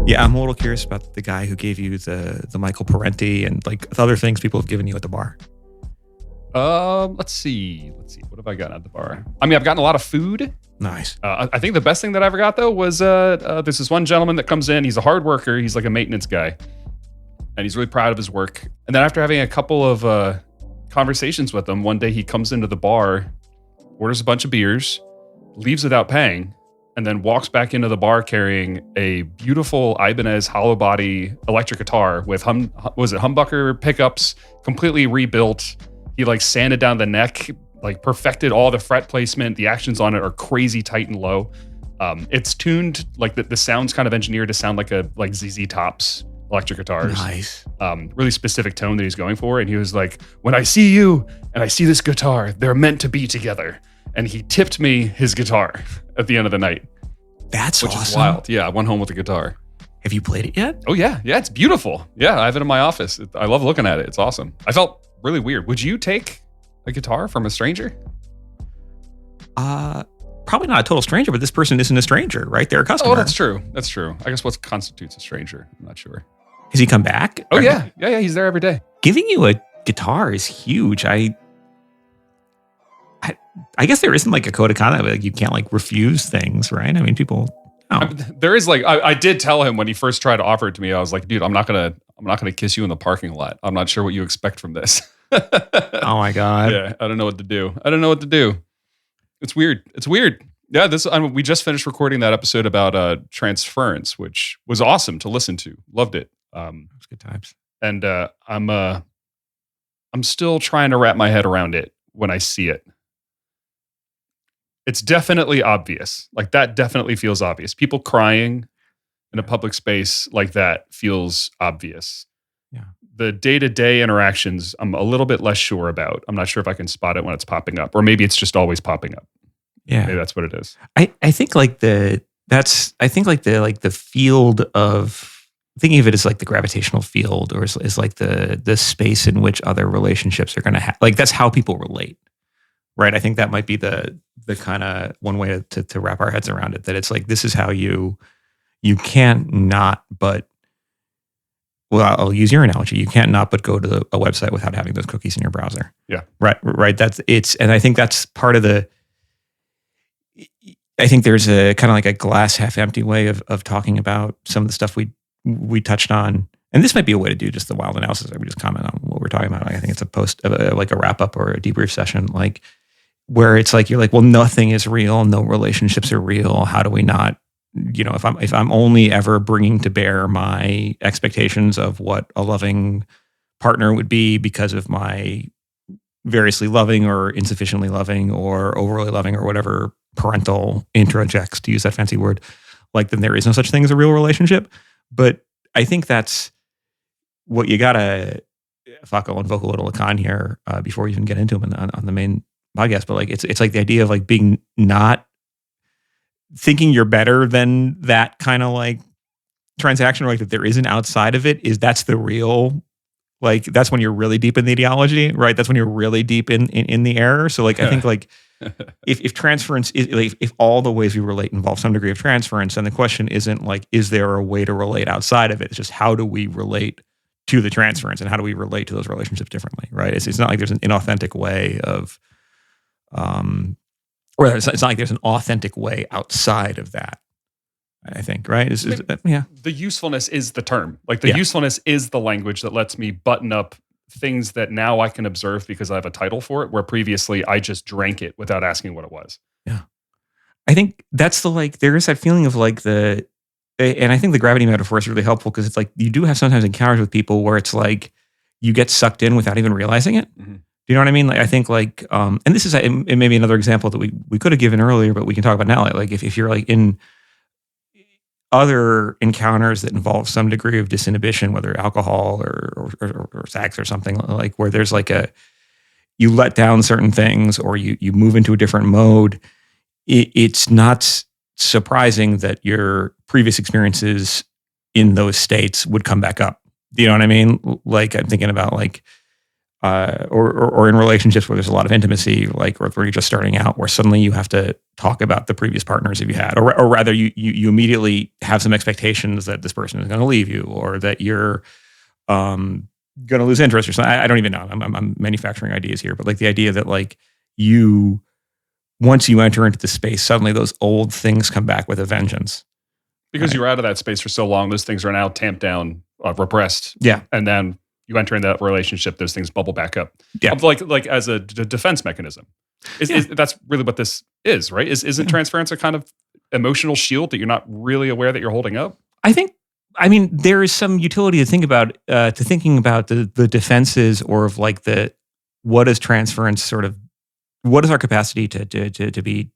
Yeah, I'm a little curious about the guy who gave you the Michael Parenti and like other things people have given you at the bar. Let's see. What have I gotten at the bar? I mean, I've gotten a lot of food. Nice. I think the best thing that I ever got though was there's this one gentleman that comes in. He's a hard worker. He's like a maintenance guy, and he's really proud of his work. And then after having a couple of conversations with him, one day he comes into the bar, orders a bunch of beers, leaves without paying, and then walks back into the bar carrying a beautiful Ibanez hollow body electric guitar with humbucker pickups, completely rebuilt. He like sanded down the neck, like perfected all the fret placement. The actions on it are crazy tight and low. It's tuned, like the sound's kind of engineered to sound like ZZ Top's electric guitars. Nice. Really specific tone that he's going for. And he was like, when I see you and I see this guitar, they're meant to be together. And he tipped me his guitar at the end of the night. That's which awesome. is wild. Yeah, I went home with the guitar. Have you played it yet? Oh yeah, it's beautiful. Yeah, I have it in my office. I love looking at it. It's awesome. I felt really weird. Would you take a guitar from a stranger? Probably not a total stranger, but this person isn't a stranger, right? They're a customer. Oh, that's true. I guess what constitutes a stranger? I'm not sure. Has he come back? Oh yeah. He's there every day. Giving you a guitar is huge. I guess there isn't like a code of conduct, like you can't like refuse things, right? I mean, people. Oh. There is like I did tell him when he first tried to offer it to me. I was like, dude, I'm not gonna kiss you in the parking lot. I'm not sure what you expect from this. Oh my god. Yeah, I don't know what to do. It's weird. Yeah, we just finished recording that episode about Transference, which was awesome to listen to. Loved it. It was good times. And I'm still trying to wrap my head around it when I see it. It's definitely obvious. Like that definitely feels obvious. People crying in a public space like that feels obvious. Yeah. The day-to-day interactions, I'm a little bit less sure about. I'm not sure if I can spot it when it's popping up, or maybe it's just always popping up. Yeah. Maybe that's what it is. I think like the field of thinking of it as like the gravitational field, or is like the space in which other relationships are going to have, like that's how people relate. Right. I think that might be the kind of one way to wrap our heads around it, that it's like, this is how you can't not but, well, I'll use your analogy. You can't not but go to a website without having those cookies in your browser. Yeah. Right. And I think that's part of I think there's a kind of like a glass half empty way of talking about some of the stuff we touched on. And this might be a way to do just the wild analysis. We just comment on what we're talking about. I think it's a post, like a wrap up or a debrief session, like where it's like, you're like, well, nothing is real. No relationships are real. How do we not, if I'm only ever bringing to bear my expectations of what a loving partner would be because of my variously loving or insufficiently loving or overly loving or whatever parental introjects, to use that fancy word, like then there is no such thing as a real relationship. But I think that's what you gotta, I'll invoke a little Lacan here before we even get into him on the main podcast. But like it's like the idea of like being not thinking you're better than that kind of like transaction, or like that there isn't outside of it. That's the real, like that's when you're really deep in the ideology, right? That's when you're really deep in the error. So like I think like if transference is like, if all the ways we relate involve some degree of transference, then the question isn't like, is there a way to relate outside of it? It's just how do we relate to the transference, and how do we relate to those relationships differently, right? It's not like there's an inauthentic way of, or it's not like there's an authentic way outside of that, I think, right? Yeah. The usefulness is the term. Like the usefulness is the language that lets me button up things that now I can observe because I have a title for it, where previously I just drank it without asking what it was. Yeah. I think that's there is that feeling of like and I think the gravity metaphor is really helpful, because it's like you do have sometimes encounters with people where it's like you get sucked in without even realizing it. Mm-hmm. Do you know what I mean? Like I think like, and this is it may be another example that we could have given earlier, but we can talk about now. Like if you're like in other encounters that involve some degree of disinhibition, whether alcohol or sex or something, like where there's like you let down certain things, or you move into a different mode, it's not surprising that your previous experiences in those states would come back up. Do you know what I mean? Like I'm thinking about like, or in relationships where there's a lot of intimacy, like, or where you're just starting out, where suddenly you have to talk about the previous partners that you had, or rather you immediately have some expectations that this person is going to leave you, or that you're going to lose interest or something. I don't even know. I'm manufacturing ideas here, but like the idea that like once you enter into the space, suddenly those old things come back with a vengeance. Because you were out of that space for so long, those things are now tamped down, repressed. Yeah. And then you enter into that relationship, those things bubble back up. Yeah. Like as a defense mechanism. That's really what this is, right? Isn't transference a kind of emotional shield that you're not really aware that you're holding up? I mean, there is some utility to think about, thinking about the defenses, or of like what is transference sort of, what is our capacity to be,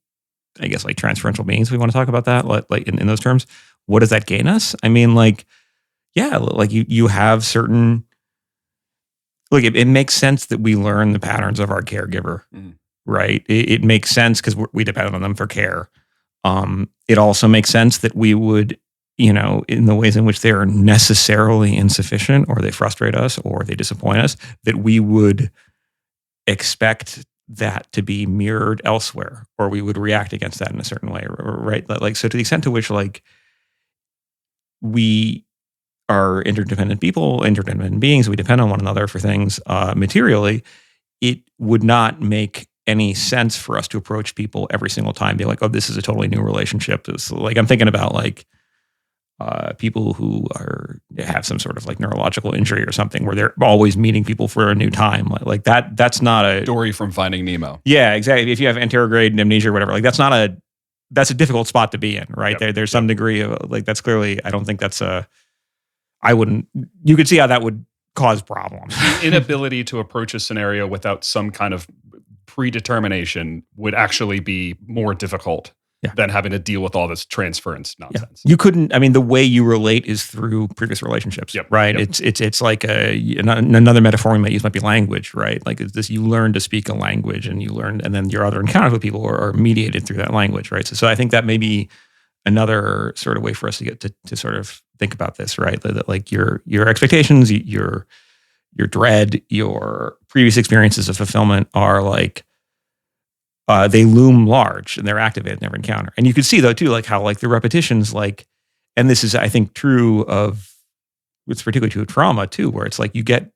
I guess, like transferential beings? We want to talk about that, like in those terms. What does that gain us? I mean, like, yeah, like you have certain, look, it makes sense that we learn the patterns of our caregiver, right? It makes sense because we depend on them for care. It also makes sense that we would, in the ways in which they are necessarily insufficient, or they frustrate us, or they disappoint us, that we would expect that to be mirrored elsewhere, or we would react against that in a certain way, right? Like, so to the extent to which, like, we are interdependent people, interdependent beings, we depend on one another for things materially, it would not make any sense for us to approach people every single time, be like, oh, this is a totally new relationship. It's like, I'm thinking about like people who have some sort of like neurological injury or something, where they're always meeting people for a new time. Like that's not a Dory from Finding Nemo. Yeah, exactly. If you have anterograde amnesia or whatever, like that's a difficult spot to be in, right? Yep. There's some degree of like, that's clearly, I don't think that's you could see how that would cause problems. The inability to approach a scenario without some kind of predetermination would actually be more difficult than having to deal with all this transference nonsense. You couldn't, I mean, the way you relate is through previous relationships, right? Yep. It's like another metaphor we might use might be language, right? Like it's this, you learn to speak a language, and and then your other encounters with people are mediated through that language, right? So I think that may be another sort of way for us to get to sort of think about this, right? That like your expectations, your dread, your previous experiences of fulfillment are like, they loom large and they're activated in every encounter. And you can see though too, like how like the repetitions, like, and this is, I think, true of, it's particularly true of trauma too, where it's like you get,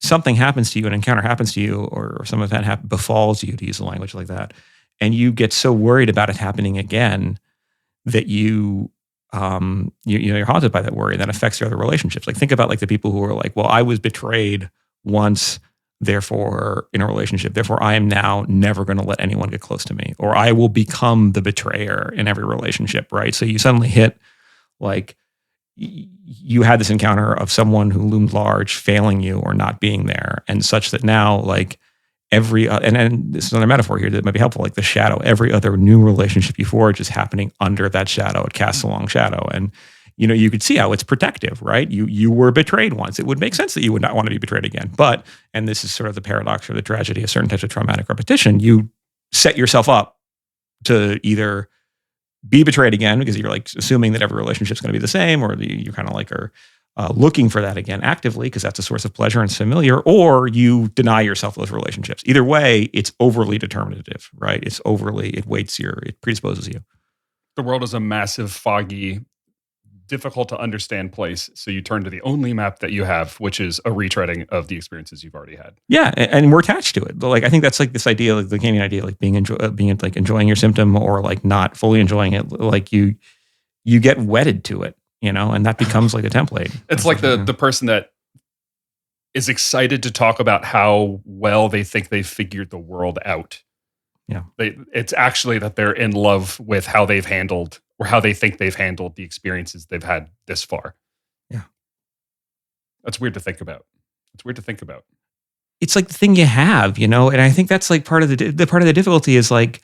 something happens to you, an encounter happens to you, or some event befalls you, to use a language like that. And you get so worried about it happening again that you're haunted by that worry, and that affects your other relationships. Like think about like the people who are like, well, I was betrayed once, therefore in a relationship, therefore I am now never going to let anyone get close to me, or I will become the betrayer in every relationship, right? So you suddenly hit like, you had this encounter of someone who loomed large failing you or not being there, and such that now like and this is another metaphor here that might be helpful, like the shadow, every other new relationship you forge is happening under that shadow. It casts a long shadow, and you could see how it's protective, right? You were betrayed once. It would make sense that you would not want to be betrayed again. But, and this is sort of the paradox or the tragedy of certain types of traumatic repetition, you set yourself up to either be betrayed again because you're like assuming that every relationship is going to be the same, or you kind of like are looking for that again actively because that's a source of pleasure and it's familiar, or you deny yourself those relationships. Either way, it's overly determinative, right? It weights it predisposes you. The world is a massive, foggy, difficult to understand place. So you turn to the only map that you have, which is a retreading of the experiences you've already had. Yeah, and we're attached to it. But like, I think that's like this idea, like the Lacanian idea, like being like enjoying your symptom, or like not fully enjoying it. Like you get wedded to it, and that becomes like a template. It's like the person that is excited to talk about how well they think they've figured the world out. Yeah, it's actually that they're in love with how they've handled, or how they think they've handled, the experiences they've had this far. Yeah. That's weird to think about. It's like the thing you have, and I think that's like part of the part of the difficulty is like,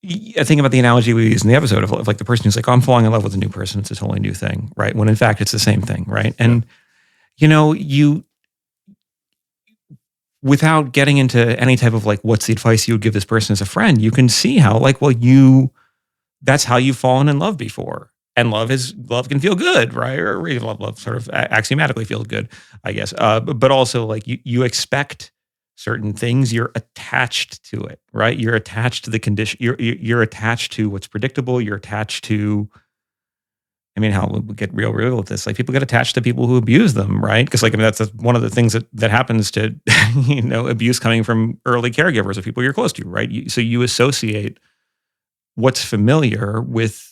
I think about the analogy we used in the episode of like the person who's like, oh, I'm falling in love with a new person. It's a totally new thing, right? When in fact, it's the same thing, right? And, without getting into any type of like, what's the advice you would give this person as a friend, you can see how like, well, that's how you've fallen in love before. and love can feel good, right? Or even love sort of axiomatically feels good, I guess. But also like you expect certain things, you're attached to it, right? You're attached to the condition. You're attached to what's predictable. You're attached to. I mean, how we get real with this? Like people get attached to people who abuse them, right? Because like I mean, that's one of the things that happens to abuse coming from early caregivers of people you're close to, right? So you associate what's familiar with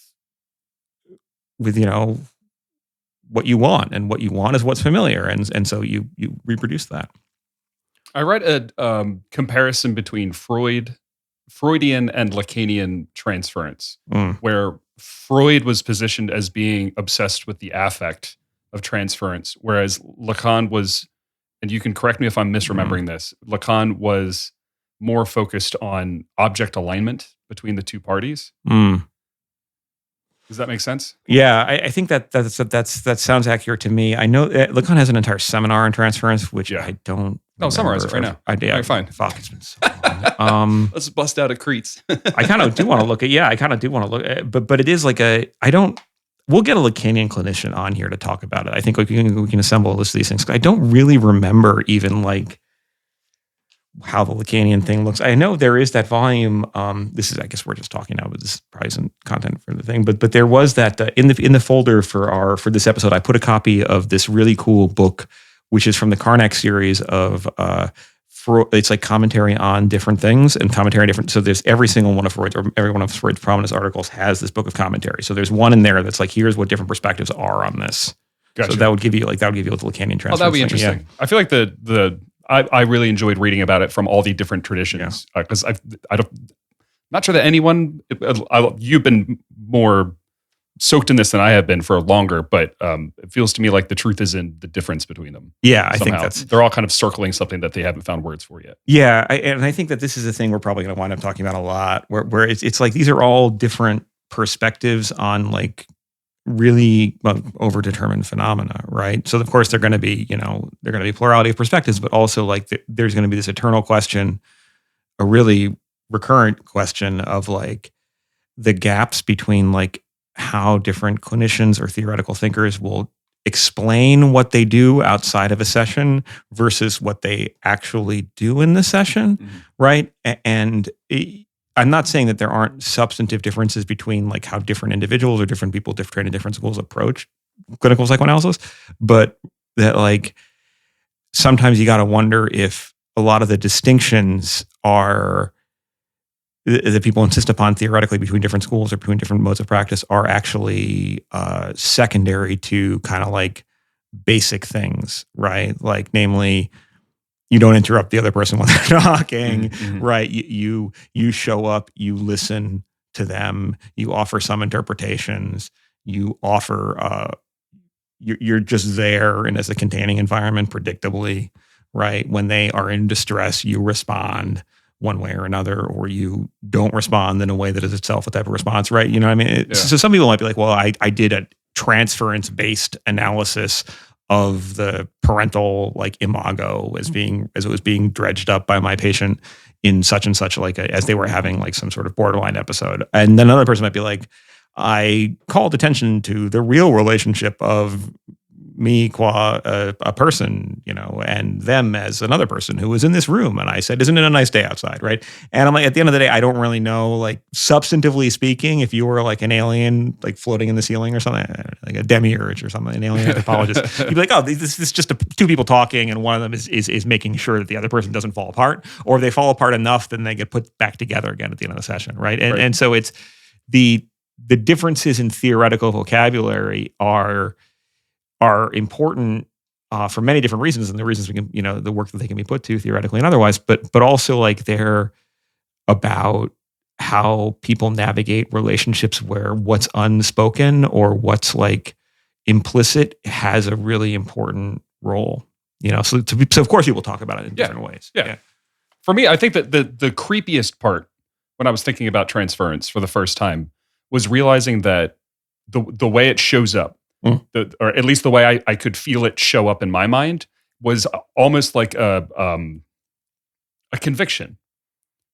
what you want, and what you want is what's familiar, and so you reproduce that. I read a comparison between Freudian and Lacanian transference, where Freud was positioned as being obsessed with the affect of transference, whereas Lacan was, and you can correct me if I'm misremembering this, Lacan was more focused on object alignment between the two parties. Does that make sense? Yeah, I think that sounds accurate to me. I know Lacan has an entire seminar on transference, which I don't. No, summarize it right now. All right, fine. Fuck, it's been so long. Let's bust out a Cretes. I kind of do want to look at. Yeah, I kind of do want to look at. But it is like We'll get a Lacanian clinician on here to talk about it. I think we can assemble a list of these things. I don't really remember even like how the Lacanian thing looks. I know there is that volume. This is, I guess we're just talking now, but this probably isn't content for the thing. But there was that in the folder for this episode, I put a copy of this really cool book, which is from the Karnak series of it's like commentary on different things and commentary on different. So there's every single one of Freud's, or every one of Freud's prominent articles has this book of commentary. So there's one in there that's like, here's what different perspectives are on this. Gotcha. So that would give you what the Lacanian transference. Oh, that would be interesting. Yeah. I feel like I really enjoyed reading about it from all the different traditions, because not sure that anyone, you've been more soaked in this than I have been for longer, but it feels to me like the truth is in the difference between them. Yeah, I think they're all kind of circling something that they haven't found words for yet. Yeah, and I think that this is a thing we're probably going to wind up talking about a lot, where it's like these are all different perspectives on like really overdetermined phenomena, right? So of course they're going to be plurality of perspectives, but also like there's going to be this eternal question, a really recurrent question of like the gaps between like how different clinicians or theoretical thinkers will explain what they do outside of a session versus what they actually do in the session, right? And I'm not saying that there aren't substantive differences between like how different individuals or different people trained in different schools approach clinical psychoanalysis, but that like sometimes you got to wonder if a lot of the distinctions are that people insist upon theoretically between different schools or between different modes of practice are actually secondary to kind of like basic things, right? Like namely, you don't interrupt the other person when they're talking, right? You show up, you listen to them, you offer some interpretations, you offer, you're just there and as a containing environment, predictably, right? When they are in distress, you respond one way or another, or you don't respond in a way that is itself a type of response, right? You know what I mean? So some people might be like, well, I did a transference-based analysis of the parental like imago as it was being dredged up by my patient in such and such as they were having like some sort of borderline episode. And then another person might be like, I called attention to the real relationship of me qua a person, and them as another person who was in this room. And I said, isn't it a nice day outside, right? And I'm like, at the end of the day, I don't really know, like substantively speaking, if you were like an alien, like floating in the ceiling or something, like a demiurge or something, an alien anthropologist, you'd be like, oh, this is just two people talking, and one of them is making sure that the other person doesn't fall apart, or if they fall apart enough, then they get put back together again at the end of the session, right? And so it's the differences in theoretical vocabulary are important for many different reasons, and the reasons we can, the work that they can be put to theoretically and otherwise, but also like they're about how people navigate relationships where what's unspoken or what's like implicit has a really important role. So of course people talk about it in different ways. Yeah. For me, I think that the creepiest part when I was thinking about transference for the first time was realizing that the way it shows up, or at least the way I could feel it show up in my mind, was almost like a conviction.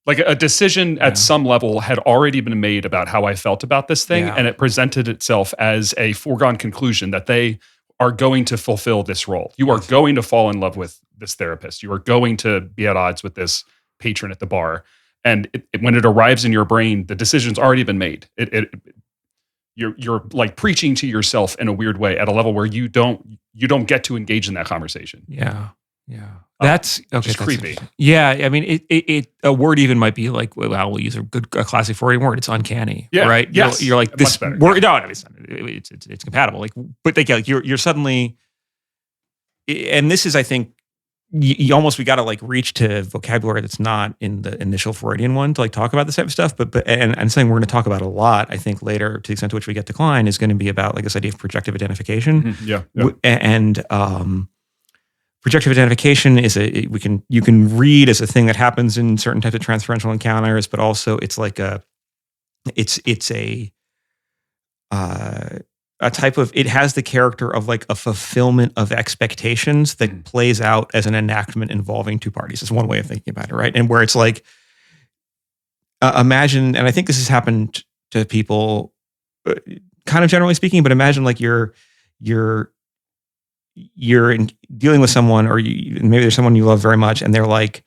Like a decision at some level had already been made about how I felt about this thing, Yeah. and it presented itself as a foregone conclusion that they are going to fulfill this role. You are going to fall in love with this therapist. You are going to be at odds with this patron at the bar. And when it arrives in your brain, the decision's already been made. You're like preaching to yourself in a weird way at a level where you don't get to engage in that conversation. Yeah. That's okay. Just creepy. Yeah, I mean, it a word even might be like, well, we'll use a classic Freudian word. It's uncanny, right? Yes. You're like this Much better. word. No, it's compatible. Like, but like you're suddenly, and this is, I think, you almost we got to like reach to vocabulary that's not in the initial Freudian one to like talk about this type of stuff. But and something we're going to talk about a lot, I think, later, to the extent to which we get decline, is going to be about like this idea of projective identification. Mm-hmm. And projective identification is you can read as a thing that happens in certain types of transferential encounters, but also it's like it's a type of, it has the character of like a fulfillment of expectations that plays out as an enactment involving two parties. It's one way of thinking about it, right? And where it's like, imagine, and I think this has happened to people, kind of generally speaking, but imagine like you're dealing with someone, or maybe there's someone you love very much, and they're like,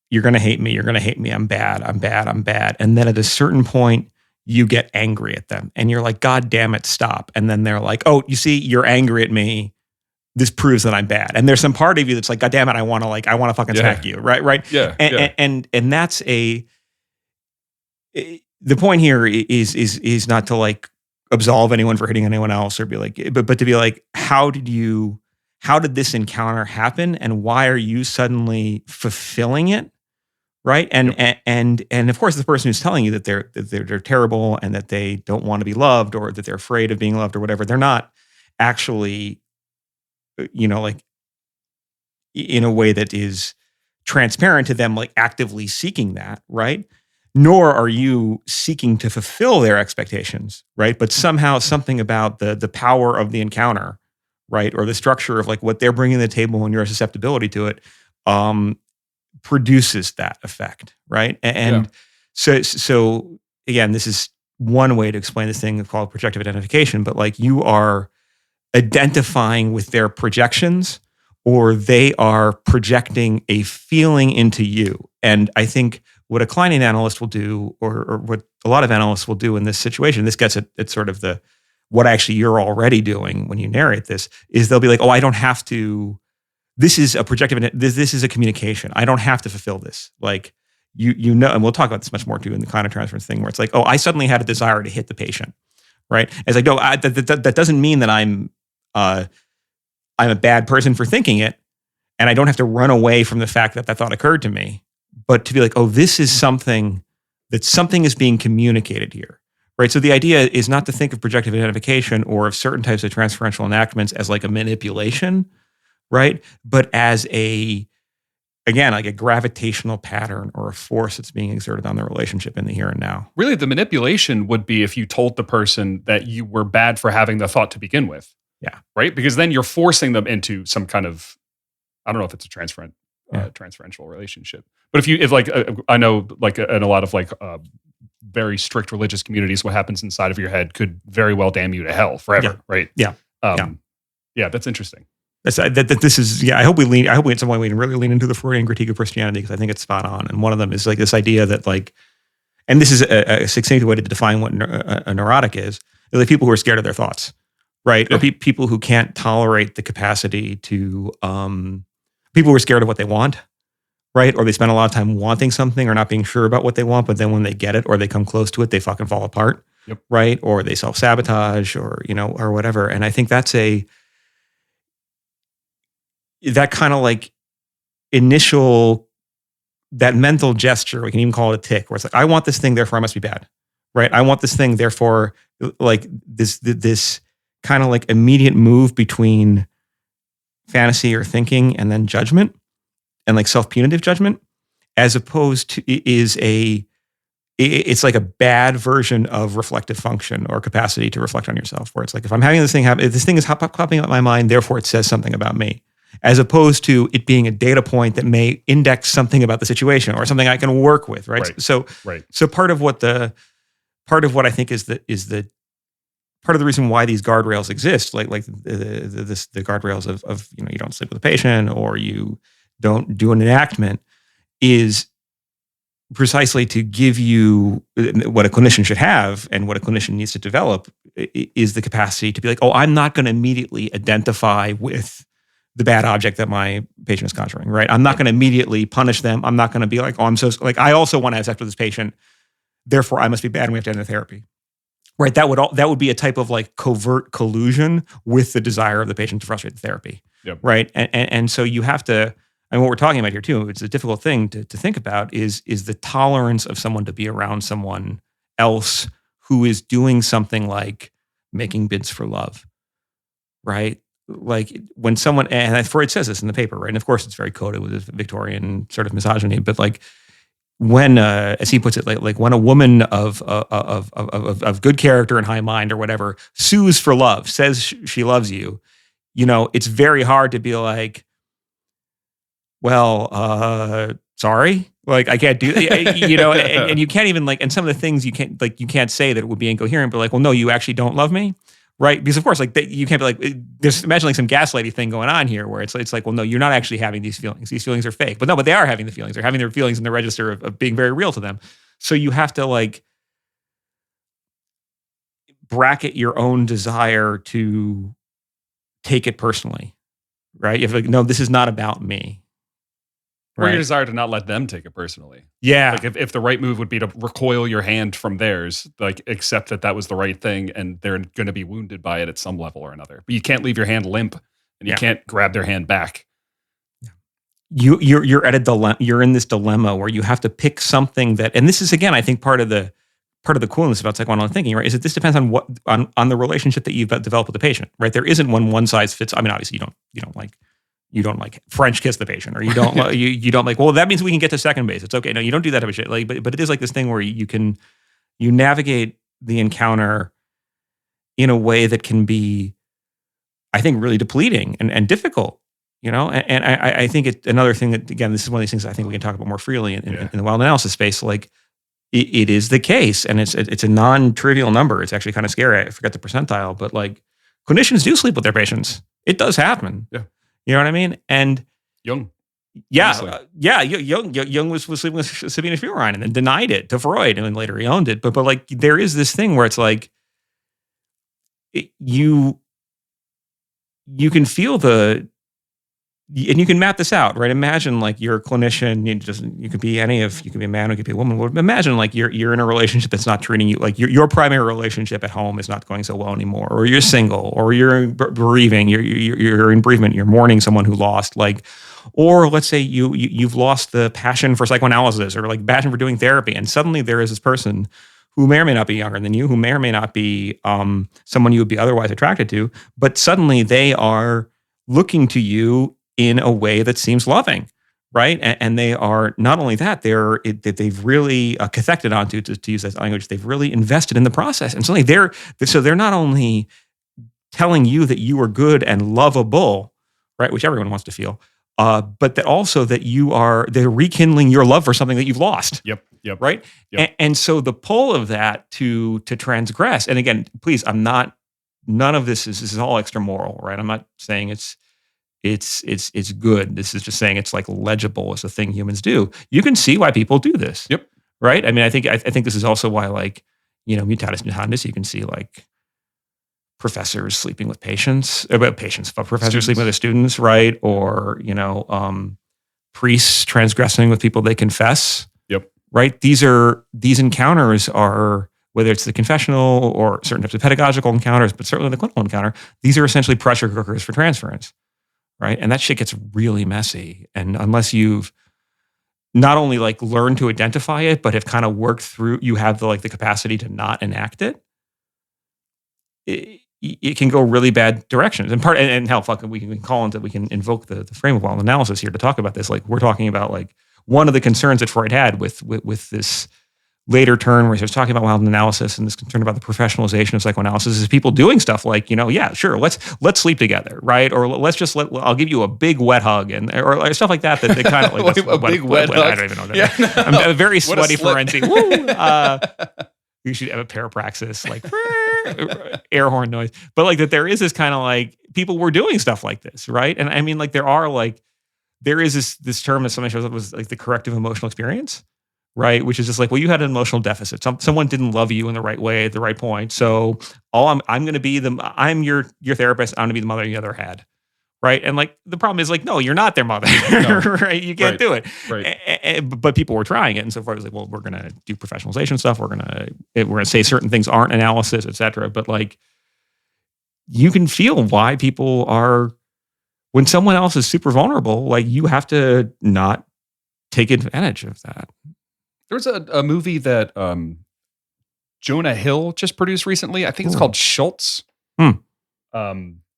you're going to hate me. I'm bad. And then at a certain point, you get angry at them and you're like, God damn it, stop. And then they're like, oh, you see, you're angry at me. This proves that I'm bad. And there's some part of you that's like, God damn it, I want to fucking smack you. Right. Yeah. And that's the point here is not to like absolve anyone for hitting anyone else or be like, but to be like, how did this encounter happen? And why are you suddenly fulfilling it? Right. And of course, the person who's telling you that they're terrible and that they don't want to be loved, or that they're afraid of being loved or whatever, they're not actually, like in a way that is transparent to them, like actively seeking that. Right. Nor are you seeking to fulfill their expectations. Right. But somehow something about the power of the encounter, right, or the structure of like what they're bringing to the table and your susceptibility to it, produces that effect, right? And so again, this is one way to explain this thing called projective identification, but like you are identifying with their projections, or they are projecting a feeling into you. And I think what a Kleinian analyst will do, or what a lot of analysts will do in this situation, this gets at sort of what actually you're already doing when you narrate this, is they'll be like, oh, I don't have to. This is a projective. This is a communication. I don't have to fulfill this. Like you know, and we'll talk about this much more too in the kind of transference thing, where it's like, oh, I suddenly had a desire to hit the patient, right? It's like, no, that doesn't mean that I'm a bad person for thinking it, and I don't have to run away from the fact that thought occurred to me, but to be like, oh, this is something is being communicated here, right? So the idea is not to think of projective identification or of certain types of transferential enactments as like a manipulation, right? But as like a gravitational pattern or a force that's being exerted on the relationship in the here and now. Really, the manipulation would be if you told the person that you were bad for having the thought to begin with. Yeah. Right? Because then you're forcing them into some kind of, I don't know if it's a transferential relationship. But I know like in a lot of like very strict religious communities, what happens inside of your head could very well damn you to hell forever, right? Yeah. Yeah, that's interesting. This is, I hope at some point we can really lean into the Freudian critique of Christianity, because I think it's spot on. And one of them is like this idea that like, and this is a succinct way to define what a neurotic is. They're like people who are scared of their thoughts, right? Yeah. Or people who can't tolerate the capacity to, people who are scared of what they want, right? Or they spend a lot of time wanting something or not being sure about what they want, but then when they get it or they come close to it, they fucking fall apart, right? Or they self-sabotage or whatever. And I think that's that kind of like initial, that mental gesture, we can even call it a tick, where it's like, I want this thing, therefore I must be bad, right? I want this thing, therefore, like this kind of like immediate move between fantasy or thinking and then judgment, and like self-punitive judgment, as opposed to it's like a bad version of reflective function or capacity to reflect on yourself, where it's like, if I'm having this thing happen, if this thing is popping up in my mind, therefore it says something about me. as opposed to it being a data point that may index something about the situation or something I can work with, right? So part of what I think is the part of the reason why these guardrails exist, like the guardrails of you don't sleep with a patient or you don't do an enactment, is precisely to give you what a clinician should have and what a clinician needs to develop is the capacity to be like, oh, I'm not going to immediately identify with the bad object that my patient is conjuring, right? I'm not going to immediately punish them. I'm not going to be like, oh, I'm so, like, I also want to have sex with this patient, therefore I must be bad and we have to end the therapy, right? That would be a type of like covert collusion with the desire of the patient to frustrate the therapy, right? And so you have to, and what we're talking about here too, it's a difficult thing to think about is the tolerance of someone to be around someone else who is doing something like making bids for love, right? Like when someone, and Freud says this in the paper, right? And of course it's very coded with this Victorian sort of misogyny, but like when, as he puts it, like when a woman of good character and high mind or whatever sues for love, says she loves you, it's very hard to be like, well, sorry, like I can't do that, and you can't even like, and some of the things you can't say that it would be incoherent, but like, well, no, you actually don't love me, right? Because of course, like you can't be like, there's imagine like some gaslighty thing going on here where it's like, well, no, you're not actually having these feelings. These feelings are fake, but they are having the feelings. They're having their feelings in the register of being very real to them. So you have to like bracket your own desire to take it personally, right? You have to like, no, this is not about me. Or your desire to not let them take it personally. Yeah. Like if the right move would be to recoil your hand from theirs, like accept that was the right thing and they're going to be wounded by it at some level or another. But you can't leave your hand limp and you can't grab their hand back. You're at a dilemma. You're in this dilemma where you have to pick something that, and this is again, I think part of the coolness about psychoanalytic thinking, right, is that this depends on what on the relationship that you've developed with the patient, right? There isn't one size fits. I mean, obviously you don't like French kiss the patient, or you don't you don't like, well, that means we can get to second base. It's okay. No, you don't do that type of shit. Like, but it is like this thing where you navigate the encounter in a way that can be, I think, really depleting and difficult, And I think another thing that, again, this is one of these things I think we can talk about more freely in the wild analysis space. Like it is the case, and it's a non-trivial number. It's actually kind of scary. I forget the percentile, but like clinicians do sleep with their patients. It does happen. Yeah. You know what I mean? And Jung. Yeah. Jung was sleeping with Sabina Spielrein and then denied it to Freud, and then later he owned it. But like there is this thing where it's like you can feel and you can map this out, right? Imagine like you're a clinician. You could be a man, you could be a woman. Well, imagine like you're in a relationship that's not treating you like your primary relationship at home is not going so well anymore, or you're single, or you're bereaving, you're in bereavement, you're mourning someone who lost, like, or let's say you've lost the passion for psychoanalysis or like passion for doing therapy, and suddenly there is this person who may or may not be younger than you, who may or may not be someone you would be otherwise attracted to, but suddenly they are looking to you in a way that seems loving, right? And they are not only that, they've really cathected onto, to use that language, they've really invested in the process. And suddenly they're not only telling you that you are good and lovable, right, which everyone wants to feel, but that also that they're rekindling your love for something that you've lost. Yep. Right? Yep. And so the pull of that to transgress, and again, please, none of this is all extra moral, right? I'm not saying it's good. This is just saying it's like legible. It's a thing humans do. You can see why people do this. Yep. Right. I mean, I think this is also why, like, mutatis mutandis, you can see like professors sleeping with professors sleeping with their students, right? Or priests transgressing with people they confess. Yep. Right. These encounters are, whether it's the confessional or certain types of pedagogical encounters, but certainly the clinical encounter, these are essentially pressure cookers for transference. Right. And that shit gets really messy. And unless you've not only like learned to identify it, but have kind of worked through, you have the capacity to not enact it, it can go really bad directions. And hell, we can invoke the frame of wild analysis here to talk about this. Like we're talking about like one of the concerns that Freud had with this later turn where he starts talking about wild analysis and this concern about the professionalization of psychoanalysis is people doing stuff like, yeah, sure, let's sleep together, right? Or I'll give you a big wet hug or stuff like that they kind of like a big wet hug. I don't even know what that is. I'm a very sweaty forensic. Woo! You should have a parapraxis, like air horn noise. But like that there is this kind of like people were doing stuff like this, right? And I mean, like there is this term that somebody shows up was like the corrective emotional experience, right? Which is just like, well, you had an emotional deficit. Someone didn't love you in the right way at the right point. So I'm going to be I'm your therapist. I'm going to be the mother you never had. Right. And like the problem is like, no, you're not their mother. No. Right. You can't do it. Right. But people were trying it. And so far it was like, well, we're going to do professionalization stuff. We're going to say certain things aren't analysis, et cetera. But like, you can feel why people are, when someone else is super vulnerable, like you have to not take advantage of that. There was a movie that Jonah Hill just produced recently. I think it's called Schultz.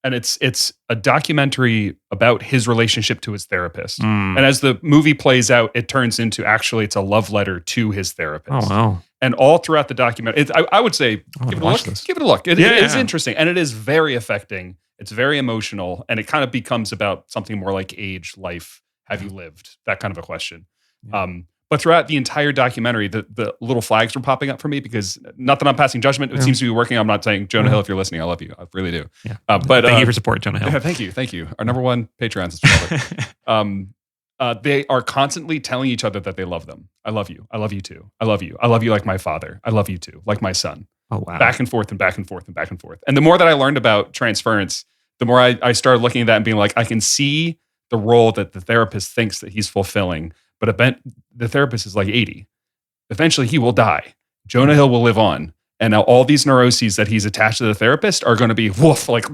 And it's a documentary about his relationship to his therapist. And as the movie plays out, it turns into actually it's a love letter to his therapist. Oh, wow. And all throughout the documentary, I would say give it a look. Give it a look. It is interesting. And it is very affecting. It's very emotional. And it kind of becomes about something more like age, life, have you lived? That kind of a question. Yeah. But throughout the entire documentary, the little flags were popping up for me because not that I'm passing judgment. It seems to be working. I'm not saying, Jonah Hill, if you're listening, I love you. I really do. Yeah. But thank you for support, Jonah Hill. Yeah, thank you. Our number one Patreon subscriber. They are constantly telling each other that they love them. I love you. I love you too. I love you. I love you like my father. I love you too, like my son. Oh, wow. Back and forth and back and forth and back and forth. And the more that I learned about transference, the more I started looking at that and being like, I can see the role that the therapist thinks that he's fulfilling. But the therapist is like 80. Eventually, he will die. Jonah Hill will live on. And now all these neuroses that he's attached to the therapist are going to be like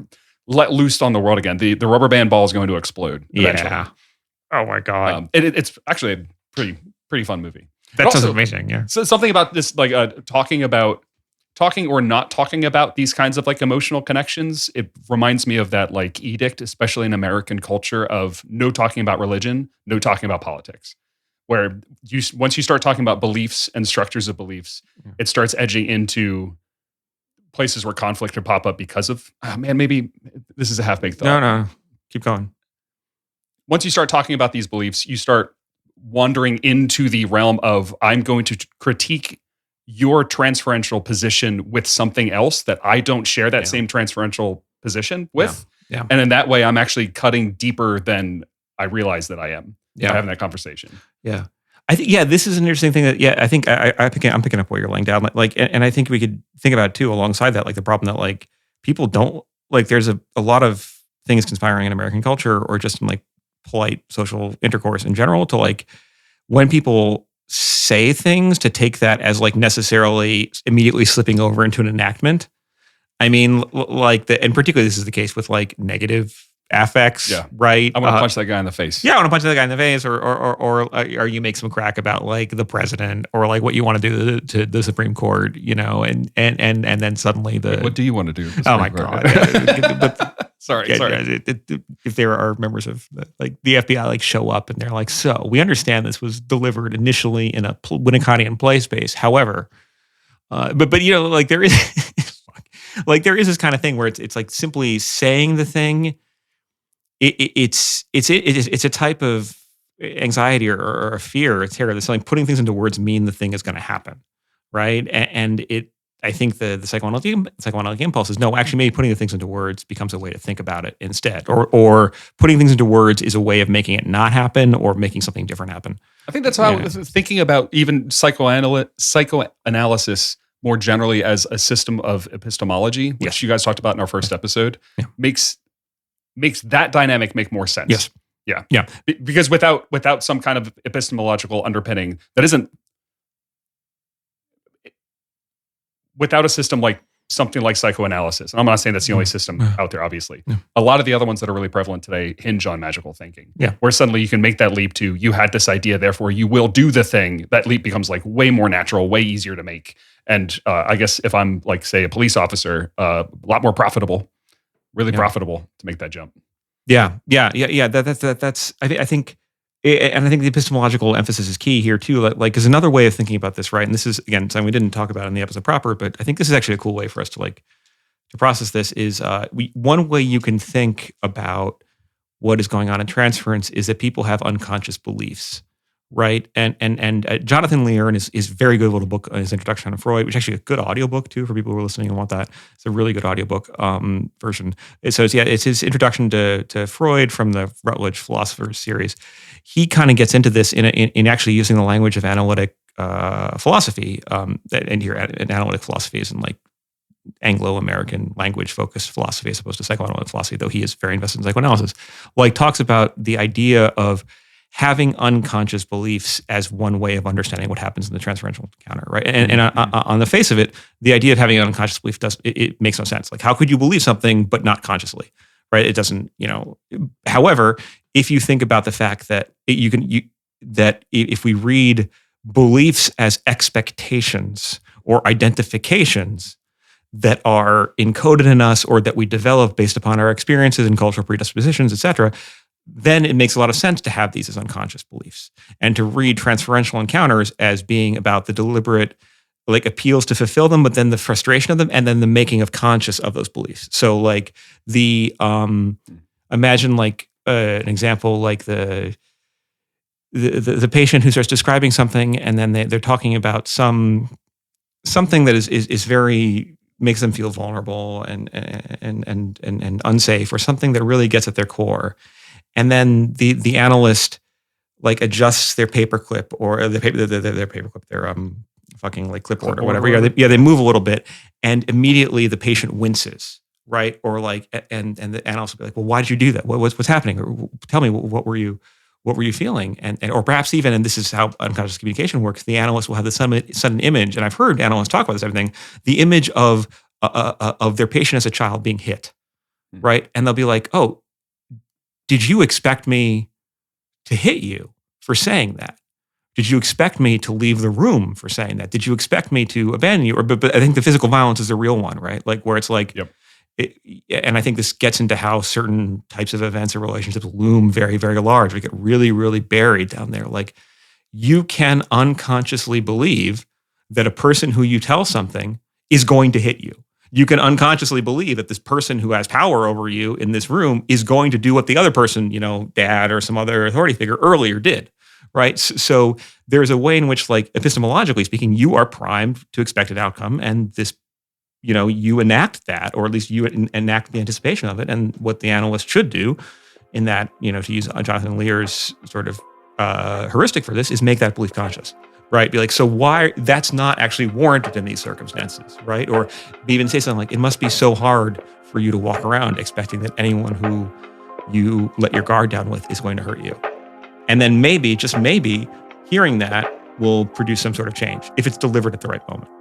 let loose on the world again. The rubber band ball is going to explode eventually. Yeah. Oh, my God. It's actually a pretty fun movie. That sounds amazing, yeah. So something about this, like talking or not talking about these kinds of like emotional connections, it reminds me of that like edict, especially in American culture, of no talking about religion, no talking about politics. Where once you start talking about beliefs and structures of beliefs, it starts edging into places where conflict could pop up because of, maybe this is a half-baked thought. No, keep going. Once you start talking about these beliefs, you start wandering into the realm of, I'm going to critique your transferential position with something else that I don't share that same transferential position with. Yeah. And in that way, I'm actually cutting deeper than I realize that I am. Yeah. Having that conversation. Yeah. I think, this is an interesting thing that, I think I'm picking up what you're laying down. Like, and I think we could think about too, alongside that, like the problem that like people don't, like there's a lot of things conspiring in American culture or just in like polite social intercourse in general to like when people say things to take that as like necessarily immediately slipping over into an enactment. I mean, like and particularly this is the case with like negative affects, right? I want to punch that guy in the face. Yeah, I want to punch that guy in the face, or you make some crack about like the president, or like what you want to do to the Supreme Court, and then suddenly what do you want to do? Oh my God! But, sorry. If there are members of like the FBI like show up and they're like, so we understand this was delivered initially in a Winnicottian play space, however, but like there is like there is this kind of thing where it's like simply saying the thing. It's a type of anxiety or a fear, a terror. That's like putting things into words mean the thing is going to happen, right? And I think the psychoanalytic impulse is no, actually maybe putting the things into words becomes a way to think about it instead, or putting things into words is a way of making it not happen or making something different happen. I think that's how I was thinking about even psychoanalysis more generally as a system of epistemology, which you guys talked about in our first episode, makes that dynamic make more sense. Yes. Yeah. Because without some kind of epistemological underpinning that isn't, without a system like something like psychoanalysis, and I'm not saying that's the only system out there, obviously. A lot of the other ones that are really prevalent today hinge on magical thinking. Yeah. Where suddenly you can make that leap to, you had this idea, therefore you will do the thing. That leap becomes like way more natural, way easier to make. And I guess if I'm like, say, a police officer, a lot more profitable. Really profitable to make that jump. Yeah. That's. I think and I think the epistemological emphasis is key here too. Like, is another way of thinking about this, right? And this is again something we didn't talk about in the episode proper, but I think this is actually a cool way for us to process this. Is one way you can think about what is going on in transference is that people have unconscious beliefs, right? And Jonathan Lear in his very good little book, his Introduction to Freud, which is actually a good audiobook too for people who are listening and want that. It's a really good audiobook version. So it's his introduction to Freud from the Routledge Philosophers series. He kind of gets into this in actually using the language of analytic philosophy. And here, analytic philosophy is in like Anglo-American language-focused philosophy as opposed to psychoanalytic philosophy, though he is very invested in psychoanalysis. Like talks about the idea of having unconscious beliefs as one way of understanding what happens in the transferential encounter, right? And on the face of it, the idea of having an unconscious belief it makes no sense. Like, how could you believe something but not consciously, right? It doesn't, However, if you think about the fact that that if we read beliefs as expectations or identifications that are encoded in us or that we develop based upon our experiences and cultural predispositions, et cetera, then it makes a lot of sense to have these as unconscious beliefs and to read transferential encounters as being about the deliberate like appeals to fulfill them, but then the frustration of them and then the making of conscious of those beliefs. So like the, imagine like an example, like the patient who starts describing something and then they're talking about something that is very, makes them feel vulnerable and unsafe, or something that really gets at their core. And then the analyst like adjusts their paperclip or their paperclip, their fucking like clipboard or whatever. They move a little bit, and immediately the patient winces, right? Or like, and the analyst will be like, well, why did you do that? What's happening? Or tell me, what were you feeling? And or perhaps even, and this is how unconscious communication works, the analyst will have the sudden image, and I've heard analysts talk about this everything, the image of their patient as a child being hit, right? And they'll be like, oh, did you expect me to hit you for saying that? Did you expect me to leave the room for saying that? Did you expect me to abandon you? But I think the physical violence is the real one, right? Like where it's like, yep. And I think this gets into how certain types of events or relationships loom very, very large. We get really, really buried down there. Like you can unconsciously believe that a person who you tell something is going to hit you. You can unconsciously believe that this person who has power over you in this room is going to do what the other person, dad or some other authority figure earlier did, right? So there's a way in which, like epistemologically speaking, you are primed to expect an outcome, and this, you enact that, or at least you enact the anticipation of it. And what the analyst should do in that, to use Jonathan Lear's sort of heuristic for this, is make that belief conscious. Right? Be like, so why that's not actually warranted in these circumstances, right? Or even say something like, it must be so hard for you to walk around expecting that anyone who you let your guard down with is going to hurt you. And then maybe, just maybe, hearing that will produce some sort of change if it's delivered at the right moment.